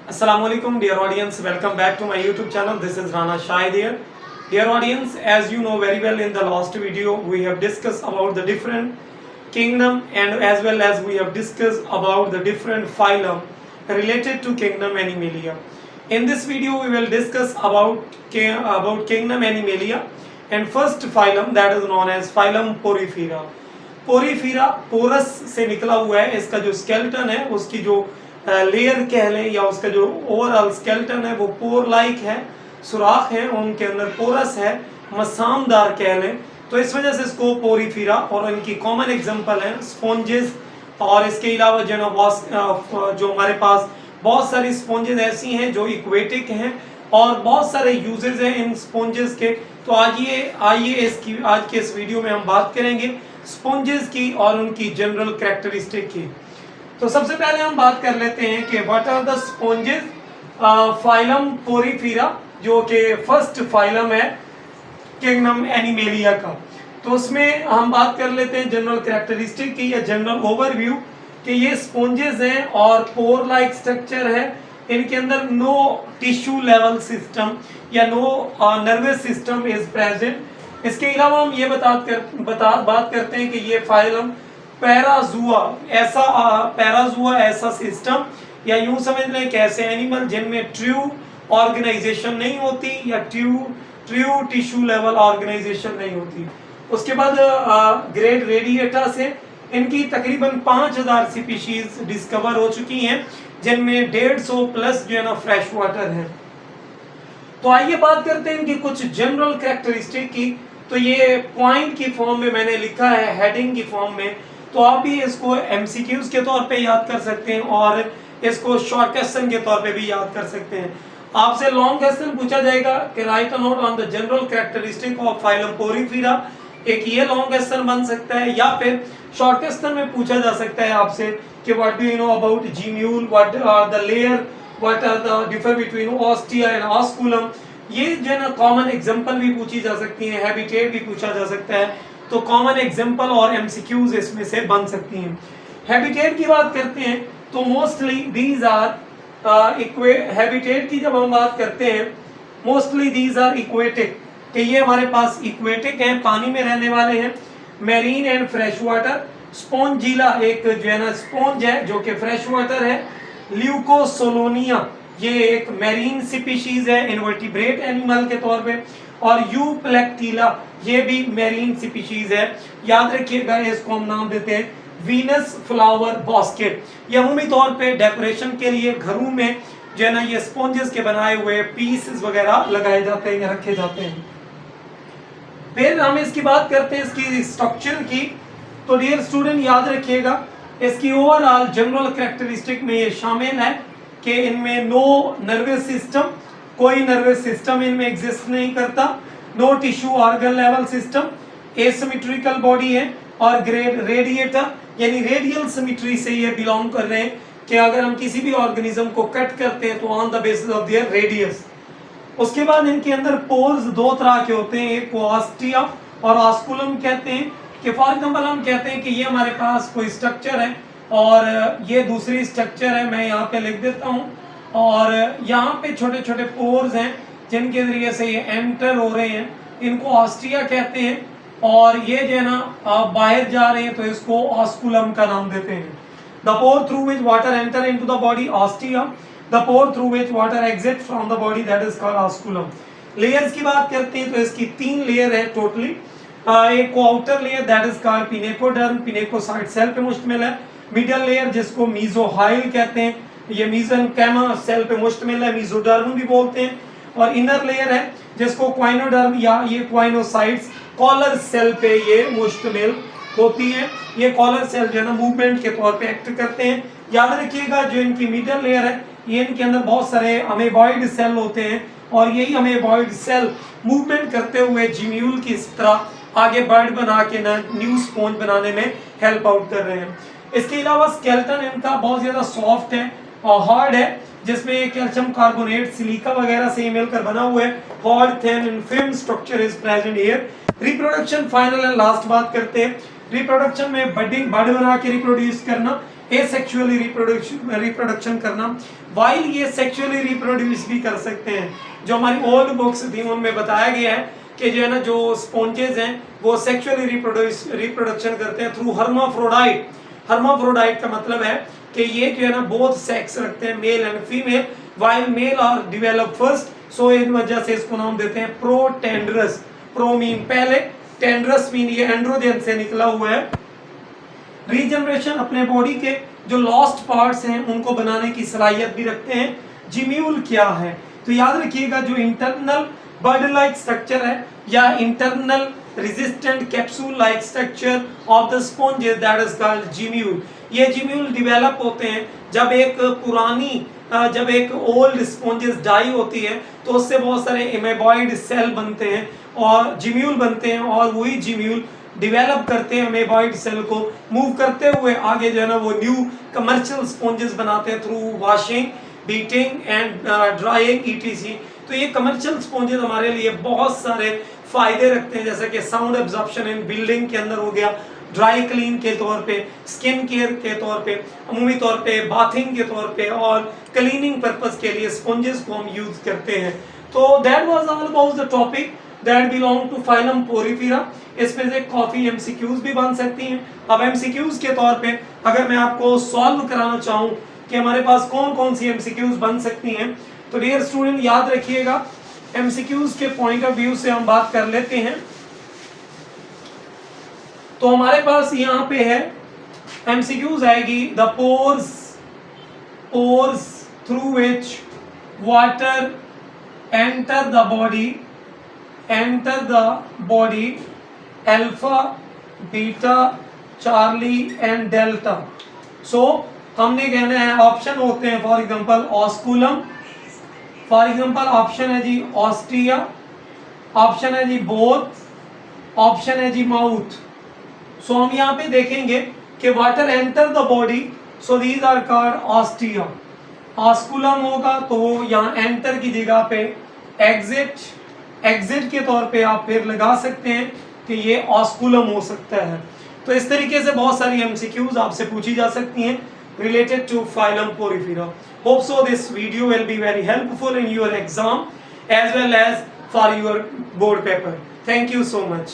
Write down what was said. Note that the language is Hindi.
Assalamualaikum dear audience, welcome back to my YouTube channel. This is Rana Shahid here. Dear audience, as you know very well, in the last video we have discussed about the different kingdom and as well as we have discussed about the different phylum related to kingdom Animalia. In this video we will discuss about kingdom Animalia and first phylum, that is known as phylum Porifera. Porifera porous से निकला हुआ है. इसका जो स्केलेटन है, उसकी जो लेयर कह लें या उसका जो ओवरऑल स्केलेटन है वो पोर लाइक है, सुराख है, उनके अंदर पोरस है, मसामदार कह लें. तो इस वजह से इसको पोरीफीरा, और इनकी कॉमन एग्जांपल है स्पॉन्जेस. और इसके अलावा जो हमारे पास बहुत सारी स्पॉन्जेस ऐसी हैं जो इक्वेटिक हैं और बहुत सारे यूजेस हैं इन स्पॉन्जेस के. तो आइए इसकी आज के इस वीडियो में हम बात करेंगे स्पॉन्जेस की और उनकी जनरल कैरेक्टरिस्टिक की. तो सबसे पहले हम बात कर लेते हैं कि what are the sponges. Phylum Porifera जो कि फर्स्ट फाइलम है किंगडम एनिमेलिया का. तो उसमें हम बात कर लेते हैं जनरल कैरेक्टरिस्टिक की या जनरल ओवरव्यू कि ये स्पॉन्जेस हैं और पोर लाइक स्ट्रक्चर है. इनके अंदर नो टिश्यू लेवल सिस्टम या no nervous system is present. इसके अलावा हम ये बात करते हैं कि ये फाइलम पैराजुआ ऐसा सिस्टम या यूं समझ लें कि ऐसे एनिमल जिनमें ट्रू ऑर्गेनाइजेशन नहीं होती या ट्रू टिश्यू लेवल ऑर्गेनाइजेशन नहीं होती. उसके बाद ग्रेड रेडिएटा से इनकी तकरीबन 5000 स्पीशीज डिस्कवर हो चुकी हैं जिनमें 150 प्लस जो है ना फ्रेश वाटर है. तो आइए बात करते हैं इनकी कुछ जनरल कैरेक्टरिस्टिक की. तो ये पॉइंट की फॉर्म में मैंने लिखा है, हेडिंग की फॉर्म में. तो आप भी इसको एमसीक्यूज के तौर पे याद कर सकते हैं और इसको शॉर्ट क्वेश्चन के तौर पे भी याद कर सकते हैं. आपसे लॉन्ग क्वेश्चन पूछा जाएगा कि write a note on the general characteristic of phylum Porifera. एक ये लॉन्ग क्वेश्चन बन सकता है या फिर शॉर्ट क्वेश्चन में पूछा जा सकता है आपसे कि what do you know about gemmule, what are the layer, what are the differ between ostia and osculum. ये जो है ना कॉमन एग्जांपल भी पूछी जा सकती है, हैबिटेट भी पूछा जा सकता है. तो कॉमन एग्जांपल और एमसीक्यूज इसमें से बन सकती हैं. हैबिटेट की बात करते हैं तो मोस्टली दीज आर हैबिटेट की जब हम बात करते हैं मोस्टली दीज आर इक्वेटिक कि ये हमारे पास इक्वेटिक हैं, पानी में रहने वाले हैं. Marine and fresh water. Spongilla एक जो है ना स्पॉन्ज है जो कि फ्रेश वाटर है. ल्यूकोसोलोनिया ये एक मैरीन स्पीशीज है इनवर्टिब्रेट एनिमल के तौर पे. और यूप्लेक्टिला ये भी मैरीन स्पीशीज है. याद रखिएगा इसको हम नाम देते हैं वीनस फ्लावर बास्केट. ये अमूमी तौर पे डेकोरेशन के लिए घरों में जो है ना ये स्पॉन्जेस के बनाए हुए पीसेस वगैरह लगाए जाते हैं या रखे जाते हैं. फिर हम इसकी बात करते हैं इसकी स्ट्रक्चर की. तो डियर स्टूडेंट याद रखिएगा इसकी ओवरऑल जनरल कैरेक्टरिस्टिक में ये शामिल है कि इनमें नो नर्वस सिस्टम, कोई नर्वस सिस्टम इनमें एग्जिस्ट नहीं करता. No tissue organ level system, asymmetrical body है. और ग्रेड रेडिएटा यानी रेडियल सिमेट्री से ये बिलोंग कर रहे हैं कि अगर हम किसी भी ऑर्गेनिज्म को कट करते हैं तो on the basis of their radius. उसके बाद इनके अंदर पोर्स दो तरह के होते हैं, एक को ऑस्टिया और ऑस्कुलम कहते हैं. कि फॉर एग्जांपल हम कहते हैं कि ये हमारे पास कोई स्ट्रक्चर है और ये दूसरी स्ट्रक्चर है, मैं यहाँ पे लिख देता हूँ. और यहाँ पे छोटे छोटे पोर्स हैं जिनके जरिए से ये एंटर हो रहे हैं, इनको ऑस्टिया कहते हैं. और ये जो है ना बाहर जा रहे हैं तो इसको ऑस्कुलम का नाम देते हैं. The pore through which water enter into the body ostia, the pore through which water exit from the body that is called osculum. Layers की बात करते हैं तो इसकी 3 लेयर है टोटली. एक को outer layer that is called pinacoderm, pinacocyte cell पे मुश्तमिल है. मिडल लेयर जिसको मीजोहाइल कहते हैं, ये मीजोनकाइमा सेल पे मुश्तमिल है, मीजोडर्म भी बोलते हैं. और इनर लेयर है जिसको क्वाइनोडर्म या ये क्वाइनोसाइट्स कॉलर सेल पे ये मुश्तमिल होती है. ये कॉलर सेल जो है ना मूवमेंट के तौर पे एक्ट करते हैं. याद रखिएगा जो इनकी मिडल लेयर है ये इनके अंदर बहुत सारे अमेबॉइड सेल होते हैं और यही अमेबॉइड सेल मूवमेंट करते हुए जीम्यूल की तरह आगे बर्ड बना के ना न्यू स्पॉन्ज बनाने में हेल्प आउट कर रहे हैं. इसके अलावा स्केलेटन इनका बहुत ज्यादा सॉफ्ट है और हार्ड है जिसमें कैल्शियम कार्बोनेट सिलिका वगैरह से मिलकर बना हुआ है. Hard thin and film structure is present here. Reproduction final and last बात करते हैं. रिप्रोडक्शन में बर्ड बना के रिप्रोड्यूस करना एसेक्सुअली रिप्रोडक्शन करना, वाइल ये सेक्सुअली रिप्रोड्यूस भी कर सकते हैं। जो हमारी ओल्ड बुक्स थी उनमें बताया गया है कि जो है ना, जो स्पॉन्जेस हैं वो सेक्सुअली रिप्रोडक्शन करते हैं थ्रू हर्माफ्रोडाइट। हर्माफ्रोडाइट का मतलब है कि ये जो है ना बोथ सेक्स रखते हैं, male and female, while male are develop first, so इन वजह से इसको नाम देते हैं प्रोटेंडरस। प्रो मीन पहले, टेंडरस मीन ये एंड्रोजन से निकला हुआ है। रीजनरेशन अपने बॉडी के जो लॉस्ट पार्ट्स हैं उनको बनाने की सलाहियत भी रखते हैं। जिम्यूल क्या है? तो याद रखिएगा, जो इंटरनल बर्ड लाइक स्ट्रक्चर है या internal resistant capsule like structure of the sponges, that is called gemmule. ये जिम्यूल डेवलप होते हैं जब एक ओल्ड स्पॉन्जेस डाई होती है तो उससे बहुत सारे एमेबॉइड सेल बनते हैं और जिम्यूल बनते हैं, और वही जिम्यूल डेवलप करते हैं एमेबॉइड सेल को, मूव करते हुए आगे जो है ना वो न्यू कमर्शियल स्पॉन्जेस बनाते हैं through washing, beating and drawing etc. तो ये कमर्शियल स्पॉन्जेस हमारे लिए बहुत सारे फायदे रखते हैं, जैसे कि साउंड एब्जॉर्प्शन इन बिल्डिंग के अंदर हो गया, ड्राई क्लीन के तौर पे, स्किन केयर के तौर पे, अमूमी तौर पे बाथिंग के तौर पे, और क्लीनिंग पर्पस के लिए स्पॉन्जेस को हम यूज करते हैं। तो that was all about the topic that belong to phylum porifera. इसमें से काफी एमसीक्यूज भी बन सकती हैं। अब एमसीक्यूज के तौर पे अगर मैं आपको सॉल्व कराना चाहूँ कि हमारे पास कौन कौन सी एमसीक्यूज बन सकती हैं, तो डियर स्टूडेंट याद रखिएगा, एमसीक्यूज के पॉइंट ऑफ व्यू से हम बात कर लेते हैं। तो हमारे पास यहाँ पे है एमसीक्यूज आएगी, the pores through which water enter the body alpha, beta, Charlie and delta. So हमने कहना है ऑप्शन होते हैं, for example osculum, for example option है जी ऑस्ट्रिया, ऑप्शन है जी बोथ, ऑप्शन है जी माउथ। सो हम यहाँ पे देखेंगे कि water enter the body, so these are called ostia. Osculum होगा तो यहाँ एंटर की जगह पे एग्जिट के तौर पे आप फिर लगा सकते हैं कि ये ऑस्कुलम हो सकता है। तो इस तरीके से बहुत सारी एमसीक्यूज आपसे पूछी जा सकती हैं related to phylum Porifera. Hope so this video will be very helpful in your exam as well as for your board paper. Thank you so much.